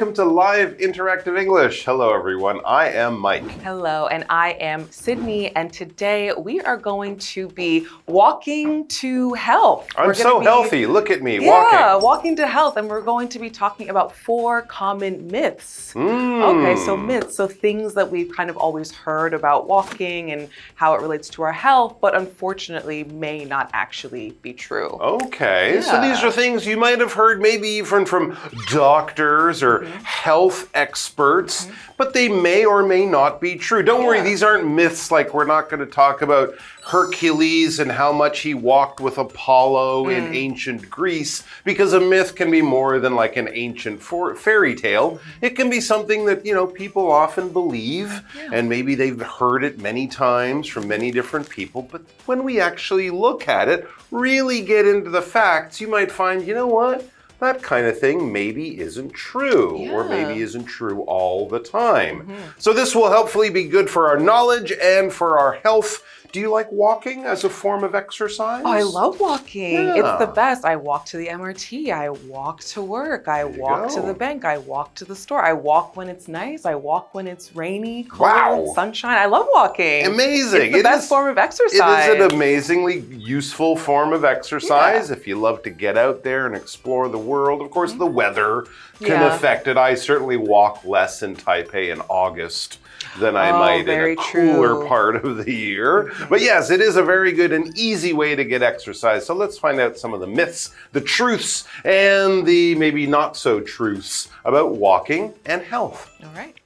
welcome to Live Interactive English. Hello, everyone. I am Mike. Hello, and I am Sydney, and today we are going to be walking to health. I'm so healthy. Look at me, walking. walking. Walking to health, and we're going to be talking about 4 common myths. Okay, so myths, so things that we've kind of always heard about walking and how it relates to our health, but unfortunately may not actually be true. Okay, so these are things you might have heard maybe even from doctors or health experts, but they may or may not be true. Don't worry, these aren't myths. Like, we're not going to talk about Hercules and how much he walked with Apollo in ancient Greece, because a myth can be more than like an ancient fairy tale. It can be something that, you know, people often believe, and maybe they've heard it many times from many different people, but when we actually look at it, really get into the facts, you might find, you know what? That kind of thing maybe isn't true, or maybe isn't true all the time. So this will hopefully be good for our knowledge and for our health. Do you like walking as a form of exercise? Oh, I love walking. It's the best. I walk to the MRT. I walk to work. I walk to the bank. I walk to the store. I walk when it's nice. I walk when it's rainy, cold, sunshine. I love walking. Amazing. It's the best form of exercise. It is an amazingly useful form of exercise if you love to get out there and explore the world. Of course, the weather can affect it. I certainly walk less in Taipei in August than I might in a cooler part of the year. But yes, it is a very good and easy way to get exercise. So let's find out some of the myths, the truths, and the maybe not so truths about walking and health. All right.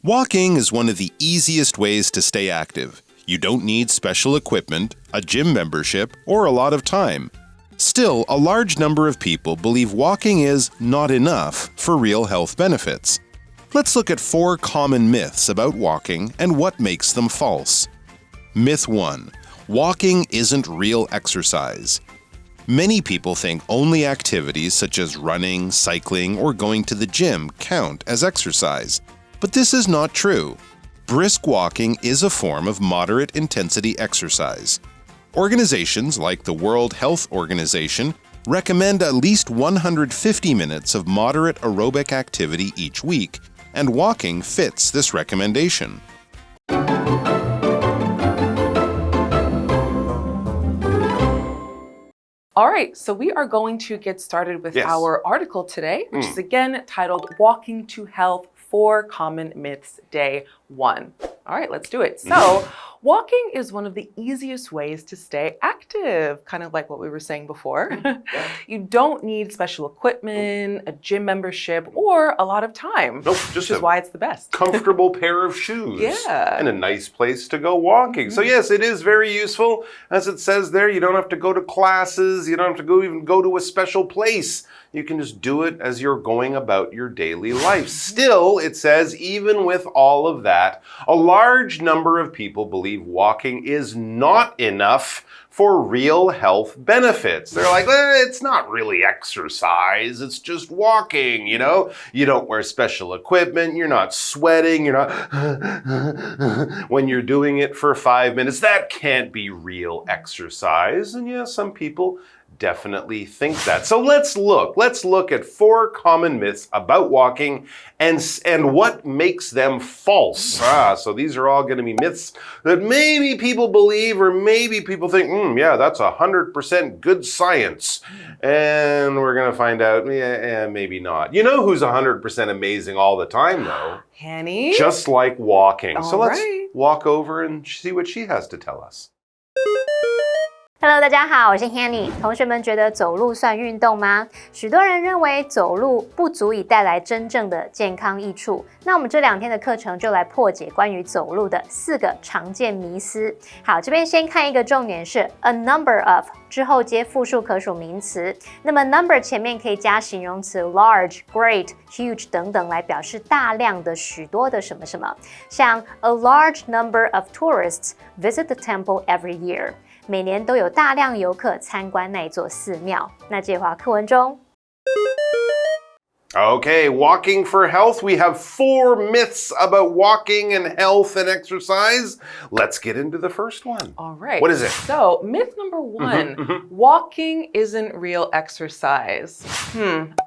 Walking is one of the easiest ways to stay active. You don't need special equipment, a gym membership, or a lot of time. Still, a large number of people believe walking is not enough for real health benefits. Let's look at 4 common myths about walking and what makes them false. Myth 1. Walking isn't real exercise. Many people think only activities such as running, cycling, or going to the gym count as exercise. But this is not true. Brisk walking is a form of moderate intensity exercise. Organizations like the World Health Organization recommend at least 150 minutes of moderate aerobic activity each week, and walking fits this recommendation. All right, so we are going to get started with our article today, which is again titled Walking to Health, 4 Common Myths, Day 1. All right, let's do it. So, walking is one of the easiest ways to stay active, kind of like what we were saying before. You don't need special equipment, a gym membership, or a lot of time. Nope, just which is why it's the best. Comfortable pair of shoes. And a nice place to go walking. So yes, it is very useful. As it says there, you don't have to go to classes. You don't have to even go to a special place. You can just do it as you're going about your daily life. Still, it says, even with all of that, a large number of people believe walking is not enough for real health benefits. They're like, it's not really exercise, it's just walking, you know? You don't wear special equipment, you're not sweating, you're not when you're doing it for 5 minutes. That can't be real exercise. And yeah, some people definitely think that. So let's look at 4 common myths about walking and what makes them false. So these are all going to be myths that maybe people believe, or maybe people think, yeah, that's 100% good science. And we're going to find out, maybe not. You know who's 100% amazing all the time, though? Hanny. Just like walking. So let's right. walk over and see what she has to tell us. Hello， 大家好，我是 Hanny。同学们觉得走路算运动吗？许多人认为走路不足以带来真正的健康益处。那我们这2天的课程就来破解关于走路的4个常见迷思。好，这边先看一个重点是 a number of 之后接复数可数名词。那么 number 前面可以加形容词 large、great、huge 等等来表示大量的、许多的什么什么。像 a large number of tourists visit the temple every year。每年都有大量游客参观那一座寺庙。那接话课文中 Okay, walking for health. We have 4 myths about walking and health and exercise. Let's get into the first one. All right. What is it? So, myth number 1, walking isn't real exercise.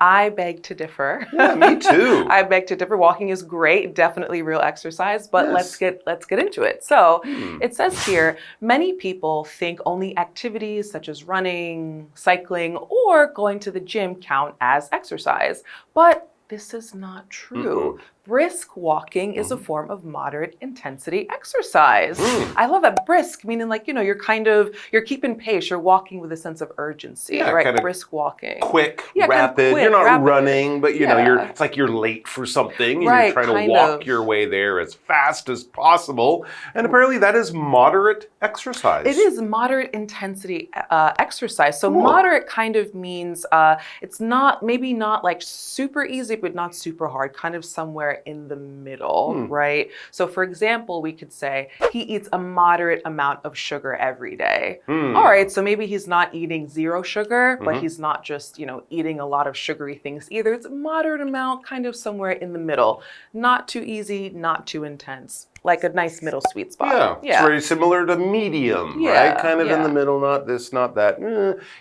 I beg to differ. Yeah, me too. I beg to differ. Walking is great, definitely real exercise, but let's get into it. So, it says here, many people think only activities such as running, cycling, or going to the gym count as exercise. But this is not true. Brisk walking is a form of moderate intensity exercise. I love that. Brisk, meaning like, you're keeping pace. You're walking with a sense of urgency, right? Kind of brisk walking. Quick, Yeah, rapid. quick, you're not rapid. running, but it's like you're late for something and Right, you're trying to kind walk of. your way there as fast as possible. And apparently that is moderate exercise. It is moderate intensity exercise. So moderate kind of means it's maybe not like super easy, but not super hard, kind of somewhere in the middle, right? So for example, we could say he eats a moderate amount of sugar every day. All right, so maybe he's not eating 0 sugar, but he's not just, eating a lot of sugary things either. It's a moderate amount, kind of somewhere in the middle. Not too easy, not too intense. Like a nice middle sweet spot. Yeah, it's very similar to medium, right? Kind of in the middle, not this, not that,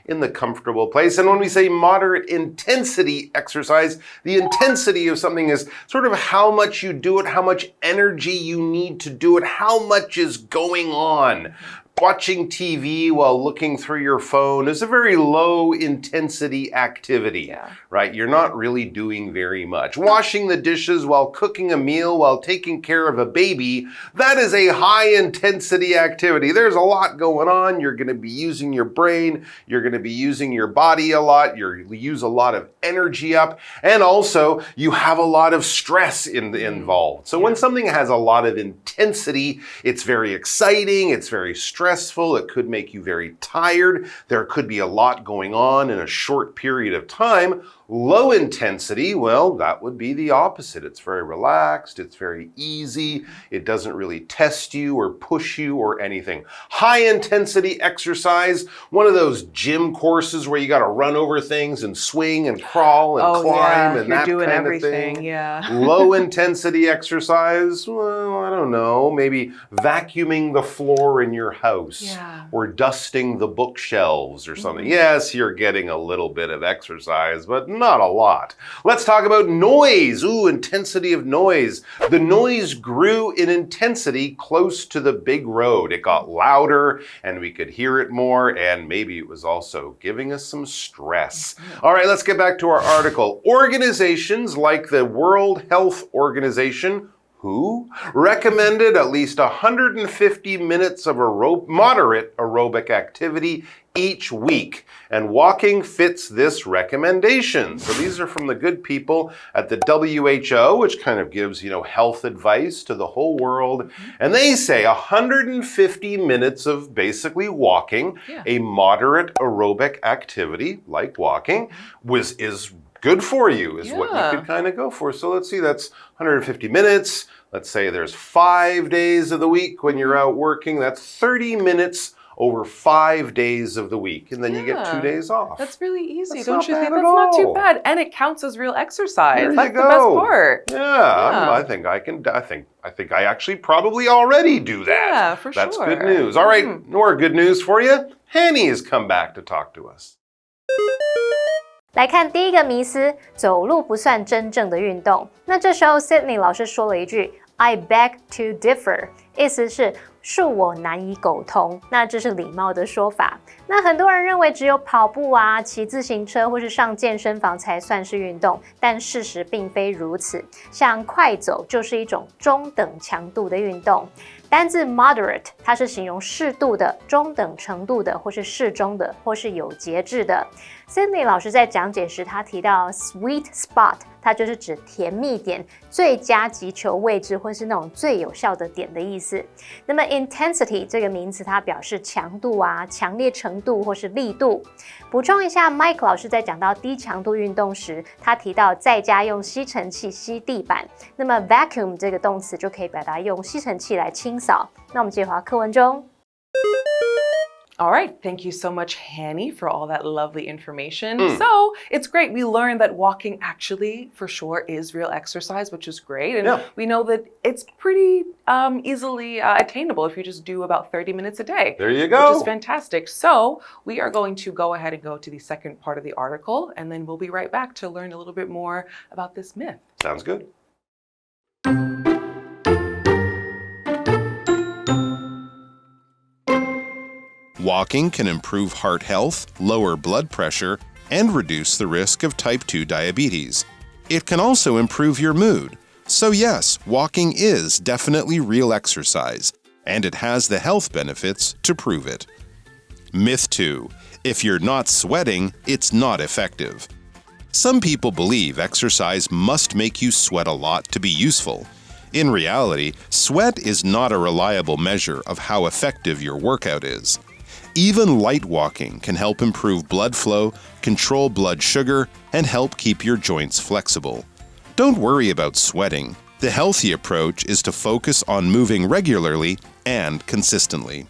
in the comfortable place. And when we say moderate intensity exercise, the intensity of something is sort of how much you do it, how much energy you need to do it, how much is going on. Watching TV while looking through your phone is a very low intensity activity, right? You're not really doing very much. Washing the dishes while cooking a meal, while taking care of a baby, that is a high intensity activity. There's a lot going on. You're going to be using your brain. You're going to be using your body a lot. You use a lot of energy up. And also you have a lot of stress involved. So when something has a lot of intensity, it's very exciting. It's very stressful. It could make you very tired. There could be a lot going on in a short period of time. Low intensity, well, that would be the opposite. It's very relaxed. It's very easy. It doesn't really test you or push you or anything. High intensity exercise, one of those gym courses where you got to run over things and swing and crawl and climb and that doing kind everything, of thing. Low intensity exercise, well, I don't know, maybe vacuuming the floor in your house or dusting the bookshelves or something. Yes, you're getting a little bit of exercise, but not a lot. Let's talk about noise. Intensity of noise. The noise grew in intensity close to the big road. It got louder and we could hear it more, and maybe it was also giving us some stress. All right, let's get back to our article. Organizations like the World Health Organization, WHO, recommended at least 150 minutes of moderate aerobic activity each week, and walking fits this recommendation. So these are from the good people at the WHO, which kind of gives, health advice to the whole world. And they say 150 minutes of basically walking, a moderate aerobic activity like walking, is good for you, is what you could kind of go for. So let's see, that's 150 minutes. Let's say there's 5 days of the week when you're out working. That's 30 minutes over 5 days of the week, and then you get 2 days off. That's really easy. That's Don't you think? not bad That's at not too all. bad, and it counts as real exercise. There you That's the best go. part. I think I can. I think I actually probably already do that. Yeah, for That's sure. good news. All right, more good news for you. Hanny has come back to talk to us. 来看第一个迷思，走路不算真正的运动。那这时候 Sydney 老师说了一句 I beg to differ， 意思是恕我难以苟同。那这是礼貌的说法。那很多人认为只有跑步啊、骑自行车或是上健身房才算是运动，但事实并非如此。像快走就是一种中等强度的运动。单字 moderate 它是形容适度的、中等程度的，或是适中的，或是有节制的。Sydney 老师在讲解时，他提到 sweet spot， 它就是指甜蜜点、最佳击球位置，或是那种最有效的点的意思。那么 intensity 这个名词，它表示强度啊、强烈程度或是力度。补充一下 ，Mike 老师在讲到低强度运动时，他提到在家用吸尘器吸地板。那么 vacuum 这个动词就可以表达用吸尘器来清扫。那我们接回到课文中。All right. Thank you so much, Hanny, for all that lovely information. So it's great. We learned that walking actually, for sure, is real exercise, which is great. And we know that it's pretty easily attainable if you just do about 30 minutes a day. There you go. Which is fantastic. So we are going to go ahead and go to the second part of the article, and then we'll be right back to learn a little bit more about this myth. Sounds good. Walking can improve heart health, lower blood pressure, and reduce the risk of type 2 diabetes. It can also improve your mood. So yes, walking is definitely real exercise, and it has the health benefits to prove it. Myth 2. If you're not sweating, it's not effective. Some people believe exercise must make you sweat a lot to be useful. In reality, sweat is not a reliable measure of how effective your workout is. Even light walking can help improve blood flow, control blood sugar, and help keep your joints flexible. Don't worry about sweating. The healthy approach is to focus on moving regularly and consistently.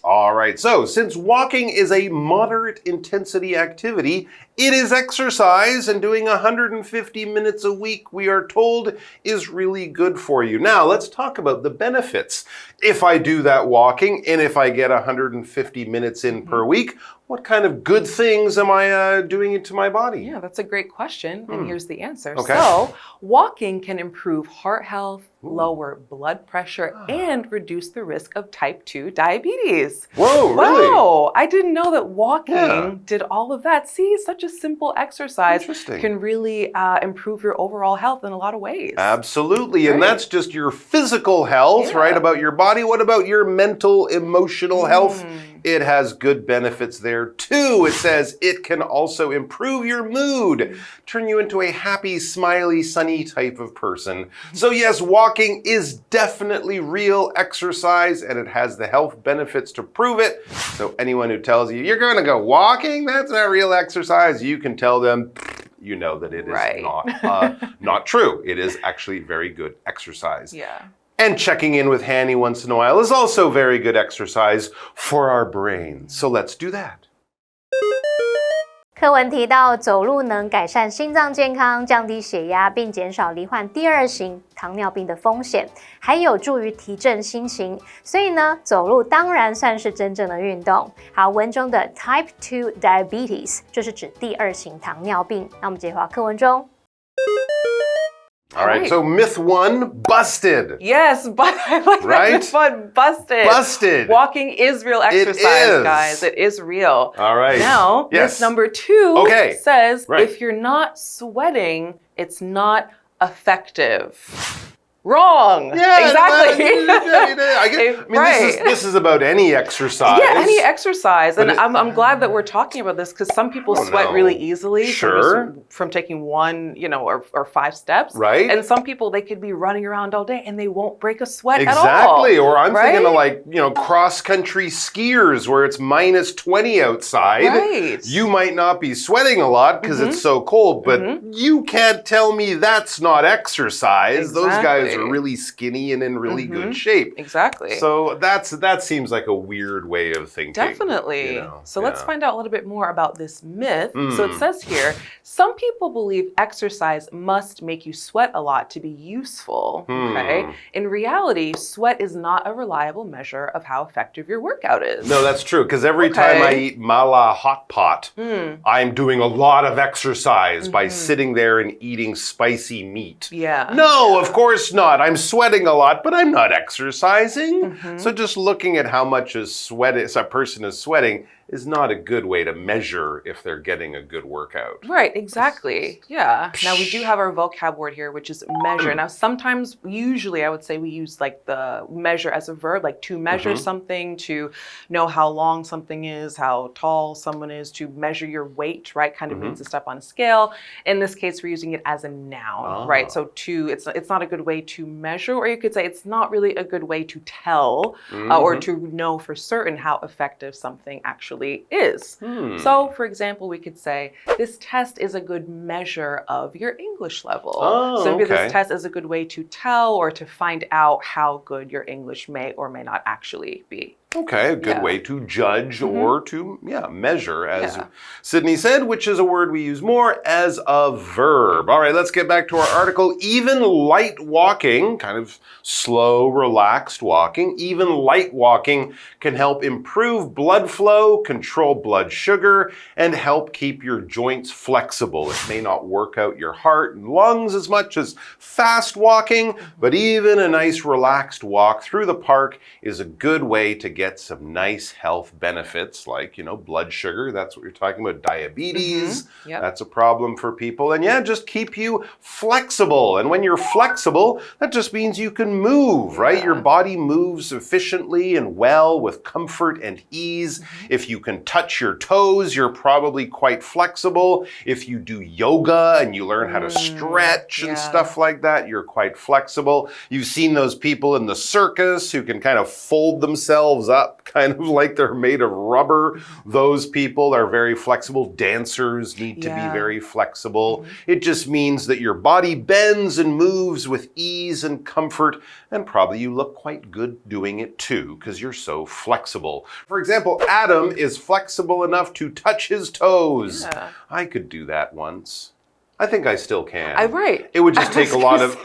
All right, so since walking is a moderate intensity activity, it is exercise, and doing 150 minutes a week, we are told, is really good for you. Now, let's talk about the benefits. If I do that walking, and if I get 150 minutes in per week, what kind of good things am I doing into my body? Yeah, that's a great question, and here's the answer. Okay. So, walking can improve heart health, lower blood pressure, and reduce the risk of type 2 diabetes. Whoa, really? Wow, I didn't know that walking did all of that. See, such a simple exercise can really improve your overall health in a lot of ways. Absolutely, and that's just your physical health, right, about your body. What about your mental, emotional health? It has good benefits there too. It says it can also improve your mood, turn you into a happy, smiley, sunny type of person. So yes, walking is definitely real exercise, and it has the health benefits to prove it. So anyone who tells you, you're going to go walking, that's not real exercise, you can tell them, you know that it is not true. It is actually very good exercise. Yeah. And checking in with Hanny once in a while is also very good exercise for our brains. So let's do that. 课文提到，走路能改善心脏健康、降低血压，并减少罹患第2型糖尿病的风险，还有助于提振心情。所以呢，走路当然算是真正的运动。好，文中的 Type 2 diabetes 就是指第2型糖尿病。那我们接回到课文中。All right, so myth 1, busted. Yes, but I like that myth 1, busted. Busted. Walking is real exercise, guys. It is real. All right. Now, myth number 2 says if you're not sweating, it's not effective. Wrong. Yeah, exactly. I mean, this is about any exercise. Yeah, any exercise. And I'm glad that we're talking about this because some people sweat really easily from taking 1, or 5 steps. Right. And some people, they could be running around all day and they won't break a sweat at all. Exactly. Or I'm thinking of cross-country skiers where it's minus 20 outside. Right. You might not be sweating a lot because it's so cold, but you can't tell me that's not exercise. Those guys are really skinny and in really good shape. Exactly. So that seems like a weird way of thinking. Definitely. So let's find out a little bit more about this myth. So it says here, some people believe exercise must make you sweat a lot to be useful. Okay. In reality, sweat is not a reliable measure of how effective your workout is. No, that's true. Because every time I eat mala hot pot, I'm doing a lot of exercise by sitting there and eating spicy meat. Yeah. No, of course not. I'm sweating a lot, but I'm not exercising. So just looking at how much a person is sweating is not a good way to measure if they're getting a good workout. Right, exactly. Yeah. Now we do have our vocab word here, which is measure. Now sometimes, usually I would say we use like the measure as a verb, like to measure something, to know how long something is, how tall someone is, to measure your weight, right? Kind of means to step on a scale. In this case, we're using it as a noun, right? So it's not a good way to measure, or you could say it's not really a good way to tell or to know for certain how effective something actually actually is. So, for example, we could say, this test is a good measure of your English level. So maybe this test is a good way to tell or to find out how good your English may or may not actually be. Okay, a good way to judge or to, measure, as Sydney said, which is a word we use more as a verb. All right, let's get back to our article. Even light walking, kind of slow, relaxed walking, even light walking can help improve blood flow, control blood sugar, and help keep your joints flexible. It may not work out your heart and lungs as much as fast walking, but even a nice relaxed walk through the park is a good way to get some nice health benefits like, blood sugar. That's what you're talking about. Diabetes. That's a problem for people. And just keep you flexible. And when you're flexible, that just means you can move, right? Your body moves efficiently and well with comfort and ease. If you can touch your toes, you're probably quite flexible. If you do yoga and you learn how to stretch and stuff like that, you're quite flexible. You've seen those people in the circus who can kind of fold themselves up, kind of like they're made of rubber. Those people are very flexible. Dancers need to be very flexible. It just means that your body bends and moves with ease and comfort, and probably you look quite good doing it too, because you're so flexible. For example, Adam is flexible enough to touch his toes. I could do that once. I think I still can. Right. It would just take a lot of...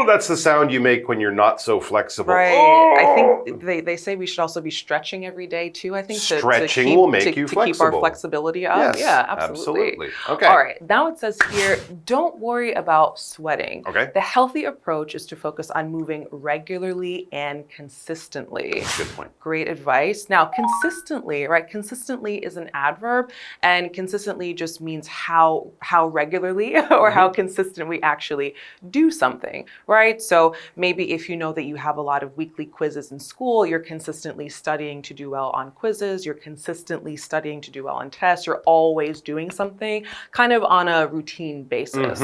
that's the sound you make when you're not so flexible. Right. I think they say we should also be stretching every day too. I think stretching will make you flexible. To keep our flexibility up. Yes, absolutely. Okay. All right. Now it says here, don't worry about sweating. Okay. The healthy approach is to focus on moving regularly and consistently. Good point. Great advice. Now, consistently, right? Consistently is an adverb, and consistently just means how regularly or how consistent we actually do something, right? So maybe if you know that you have a lot of weekly quizzes in school, you're consistently studying to do well on quizzes, you're consistently studying to do well on tests, you're always doing something kind of on a routine basis.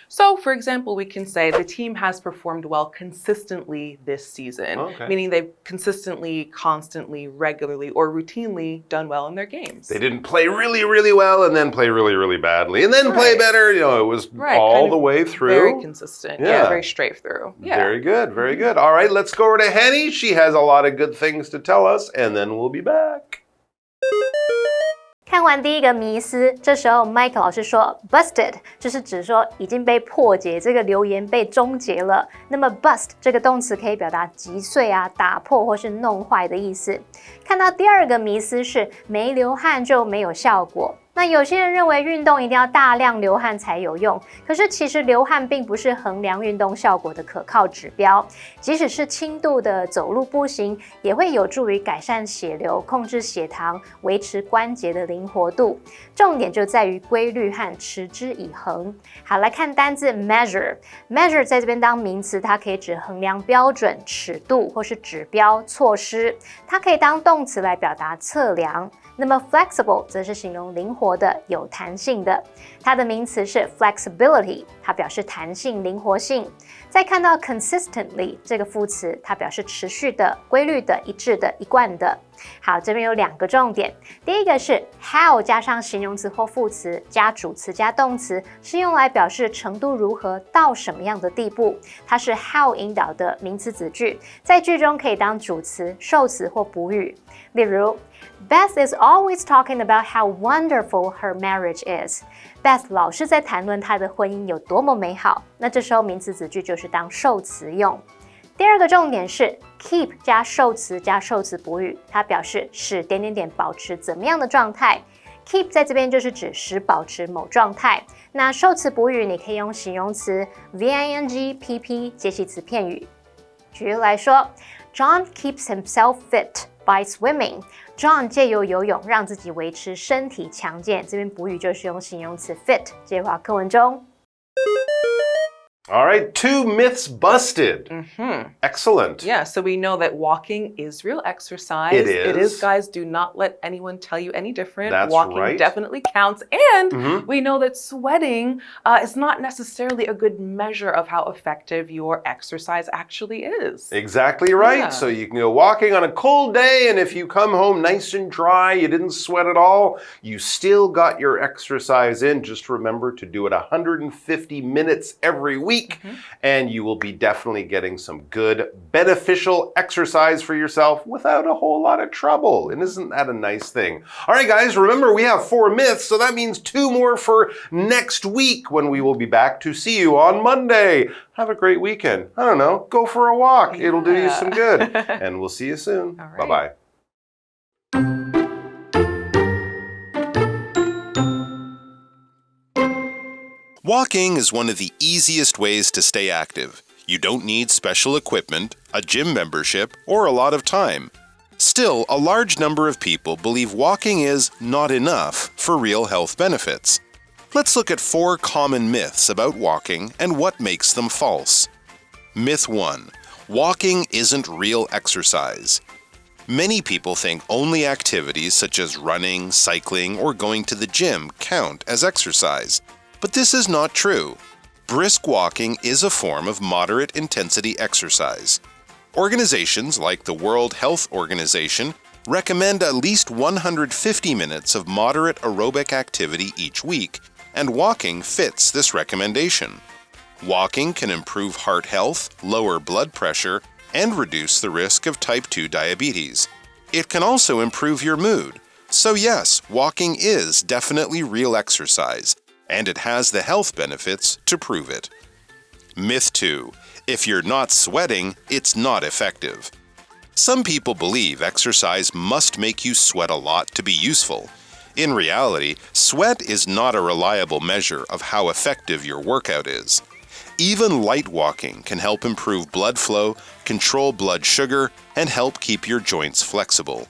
So, for example, we can say the team has performed well consistently this season, meaning they've consistently, constantly, regularly, or routinely done well in their games. They didn't play really, really well and then play really, really badly and then play better. It was all kind of the way through. Very consistent. Very straight through. Very good, very good. All right, let's go over to Henny. She has a lot of good things to tell us, and then we'll be back. 看完第一个迷思，这时候 Mike 老师说 busted 就是指说已经被破解，这个留言被终结了。那么 bust 这个动词可以表达击碎啊、打破或是弄坏的意思。看到第二个迷思是没流汗就没有效果。那有些人认为运动一定要大量流汗才有用，可是其实流汗并不是衡量运动效果的可靠指标。即使是轻度的走路步行，也会有助于改善血流、控制血糖、维持关节的灵活度。重点就在于规律和持之以恒。好，来看单字 measure。measure 在这边当名词，它可以指衡量标准、尺度或是指标、措施。它可以当动词来表达测量。那么 flexible 则是形容灵活的、有弹性的。它的名词是 flexibility， 它表示弹性、灵活性。再看到 consistently 这个副词，它表示持续的、规律的、一致的、一贯的。好，这边有两个重点。第一个是 how 加上形容词或副词加主词加动词，是用来表示程度如何到什么样的地步。它是 how 引导的名词子句，在句中可以当主词、受词或补语。例如 Beth is always talking about how wonderful her marriage is. Beth 老是在谈论她的婚姻有多么美好。那这时候名词子句就是当受词用。第二个重点是 keep 加受词加受词补语，它表示使点点点保持怎么样的状态。keep 在这边就是指使保持某状态。那受词补语你可以用形容词 VING、PP 接系词片语。举例来说 John keeps himself fit by swimming. John 借由游泳让自己维持身体强健，这边补语就是用形容词 fit 接入到课文中。All right, 2 myths busted. Excellent. Yeah, so we know that walking is real exercise. It is. It is, guys. Do not let anyone tell you any different. That's walking right. definitely counts. And we know that sweating is not necessarily a good measure of how effective your exercise actually is. Exactly right. Yeah. So you can go walking on a cold day, and if you come home nice and dry, you didn't sweat at all, you still got your exercise in. Just remember to do it 150 minutes every week. And you will be definitely getting some good, beneficial exercise for yourself without a whole lot of trouble. And isn't that a nice thing? All right, guys, remember we have 4 myths, so that means 2 more for next week when we will be back to see you on Monday. Have a great weekend. I don't know, go for a walk. It'll do you some good. And we'll see you soon. All right. Bye-bye. Walking is one of the easiest ways to stay active. You don't need special equipment, a gym membership, or a lot of time. Still, a large number of people believe walking is not enough for real health benefits. Let's look at 4 common myths about walking and what makes them false. Myth 1. Walking isn't real exercise. Many people think only activities such as running, cycling, or going to the gym count as exercise. But this is not true. Brisk walking is a form of moderate intensity exercise. Organizations like the World Health Organization recommend at least 150 minutes of moderate aerobic activity each week, and walking fits this recommendation. Walking can improve heart health, lower blood pressure, and reduce the risk of type 2 diabetes. It can also improve your mood. So yes, walking is definitely real exercise, and it has the health benefits to prove it. Myth 2. If you're not sweating, it's not effective. Some people believe exercise must make you sweat a lot to be useful. In reality, sweat is not a reliable measure of how effective your workout is. Even light walking can help improve blood flow, control blood sugar, and help keep your joints flexible.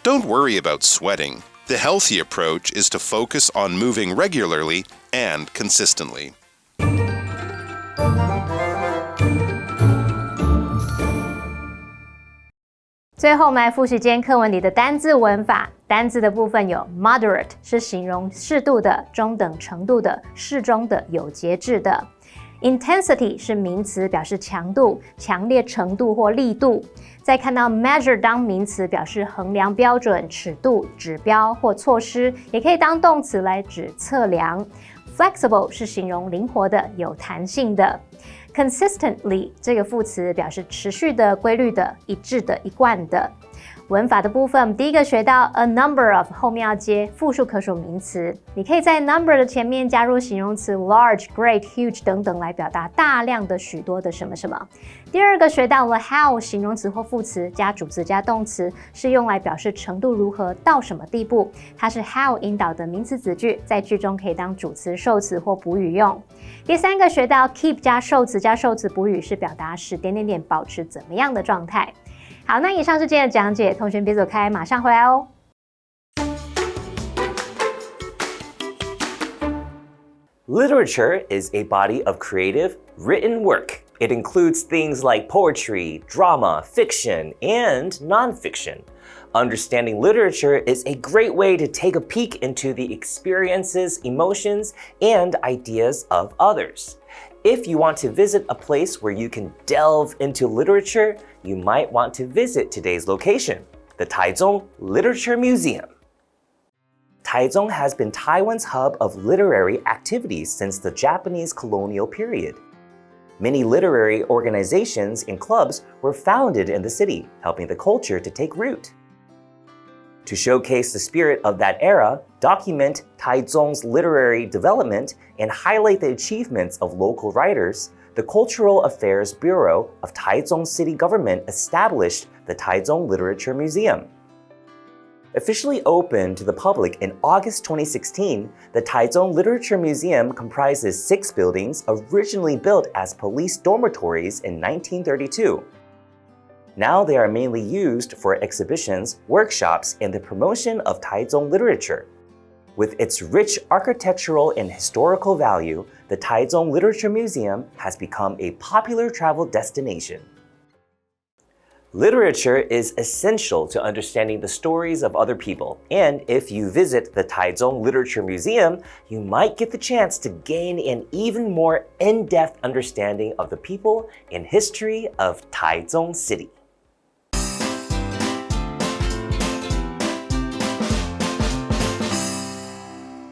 Don't worry about sweating. The healthy approach is to focus on moving regularly and consistently. 最后，我们来复习今天课文里的单字文法。单字的部分有 moderate 是形容适度的、中等程度的、适中的、有节制的。Intensity 是名词，表示强度、强烈程度或力度。再看到 measure 当名词，表示衡量标准、尺度、指标或措施，也可以当动词来指测量。Flexible 是形容灵活的、有弹性的。Consistently 这个副词表示持续的、规律的、一致的、一贯的。文法的部分，我们第一个学到 a number of 后面要接复数可数名词，你可以在 number 的前面加入形容词 large、great、huge 等等来表达大量的、许多的什么什么。第二个学到了 how 形容词或副词加主词加动词，是用来表示程度如何到什么地步，它是 how 引导的名词子句，在句中可以当主词、受词或补语用。第三个学到 keep 加受词加受词补语，是表达使点点点保持怎么样的状态。好，那以上是今天的讲解，同学别走开，马上回来哦。Literature is a body of creative, written work. It includes things like poetry, drama, fiction, and nonfiction. Understanding literature is a great way to take a peek into the experiences, emotions, and ideas of others. If you want to visit a place where you can delve into literature, you might want to visit today's location, the Taichung Literature Museum. Taichung has been Taiwan's hub of literary activities since the Japanese colonial period. Many literary organizations and clubs were founded in the city, helping the culture to take root. To showcase the spirit of that era, document Taichung's literary development, and highlight the achievements of local writers, the Cultural Affairs Bureau of Taichung City Government established the Taichung Literature Museum. Officially opened to the public in August 2016, the Taichung Literature Museum comprises 6 buildings originally built as police dormitories in 1932. Now they are mainly used for exhibitions, workshops, and the promotion of Taichung literature. With its rich architectural and historical value, the Taichung Literature Museum has become a popular travel destination. Literature is essential to understanding the stories of other people, and if you visit the Taichung Literature Museum, you might get the chance to gain an even more in-depth understanding of the people and history of Taichung City.